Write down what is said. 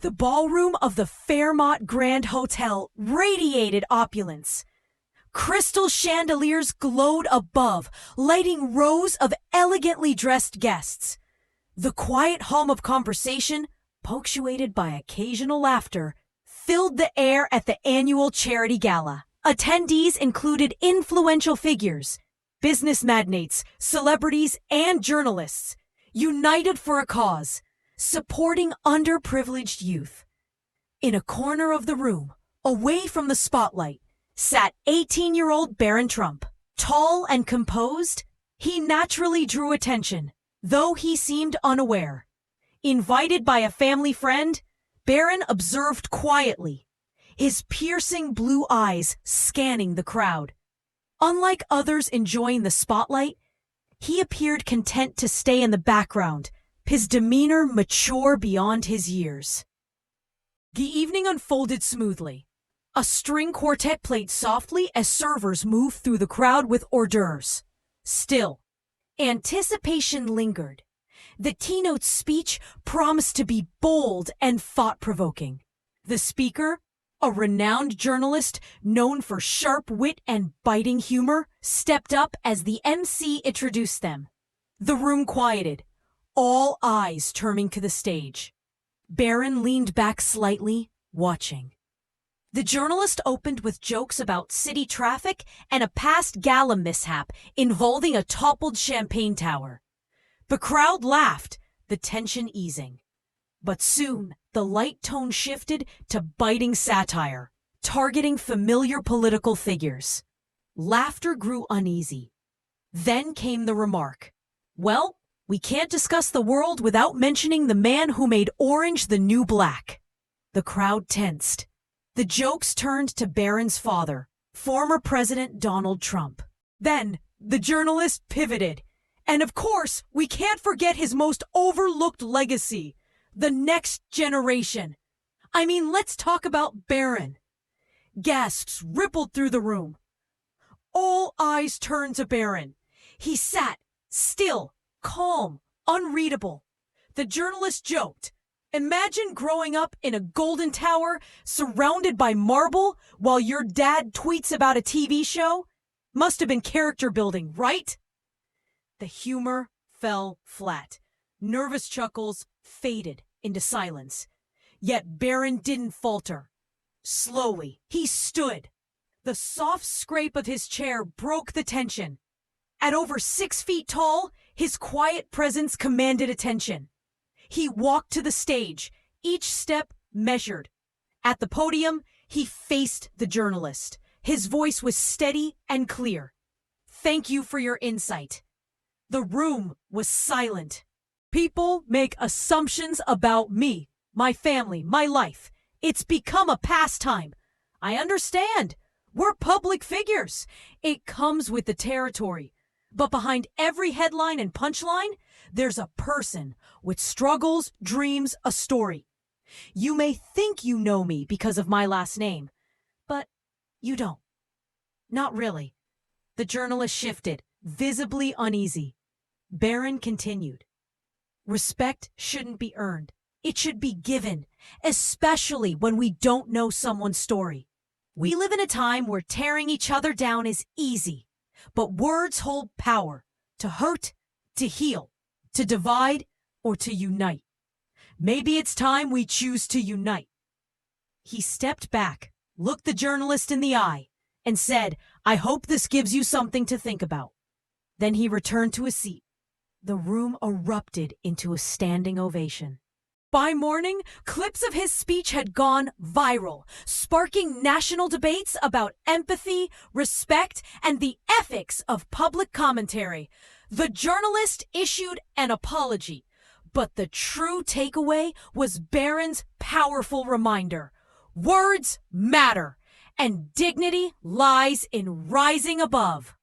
The ballroom of the Fairmont Grand Hotel radiated opulence. Crystal chandeliers glowed above, lighting rows of elegantly dressed guests. The quiet hum of conversation, punctuated by occasional laughter, filled the air at the annual charity gala. Attendees included influential figures, business magnates, celebrities, and journalists, united for a cause, supporting underprivileged youth. In a corner of the room, away from the spotlight, sat 18-year-old Barron Trump. Tall and composed, he naturally drew attention, though he seemed unaware. Invited by a family friend, Barron observed quietly, his piercing blue eyes scanning the crowd. Unlike others enjoying the spotlight, he appeared content to stay in the background, his demeanor mature beyond his years. The evening unfolded smoothly. A string quartet played softly as servers moved through the crowd with hors d'oeuvres. Still, anticipation lingered. The keynote speech promised to be bold and thought-provoking. The speaker, a renowned journalist known for sharp wit and biting humor, stepped up as the MC introduced them. The room quieted, all eyes turning to the stage. Barron leaned back slightly, watching. The journalist opened with jokes about city traffic and a past gala mishap involving a toppled champagne tower. The crowd laughed, the tension easing. But soon, the light tone shifted to biting satire, targeting familiar political figures. Laughter grew uneasy. Then came the remark, "Well, we can't discuss the world without mentioning the man who made orange the new black." The crowd tensed. The jokes turned to Barron's father, former President Donald Trump. Then, the journalist pivoted. And of course, we can't forget his most overlooked legacy, the next generation. I mean, let's talk about Barron. Gasps rippled through the room. All eyes turned to Barron. He sat, still, calm, unreadable. The journalist joked, "Imagine growing up in a golden tower surrounded by marble while your dad tweets about a TV show. Must have been character building, right?" The humor fell flat. Nervous chuckles faded into silence. Yet Barron didn't falter. Slowly, he stood. The soft scrape of his chair broke the tension. At over 6 feet tall, his quiet presence commanded attention. He walked to the stage, each step measured. At the podium, he faced the journalist. His voice was steady and clear. "Thank you for your insight." The room was silent. "People make assumptions about me, my family, my life. It's become a pastime. I understand. We're public figures. It comes with the territory. But behind every headline and punchline, there's a person with struggles, dreams, a story. You may think you know me because of my last name, but you don't. Not really." The journalist shifted, visibly uneasy. Barron continued. "Respect shouldn't be earned. It should be given, especially when we don't know someone's story. We live in a time where tearing each other down is easy, but words hold power to hurt, to heal, to divide, or to unite. Maybe it's time we choose to unite." He stepped back, looked the journalist in the eye, and said, "I hope this gives you something to think about." Then he returned to his seat. The room erupted into a standing ovation. By morning, clips of his speech had gone viral, sparking national debates about empathy, respect, and the ethics of public commentary. The journalist issued an apology, but the true takeaway was Barron's powerful reminder: words matter, and dignity lies in rising above.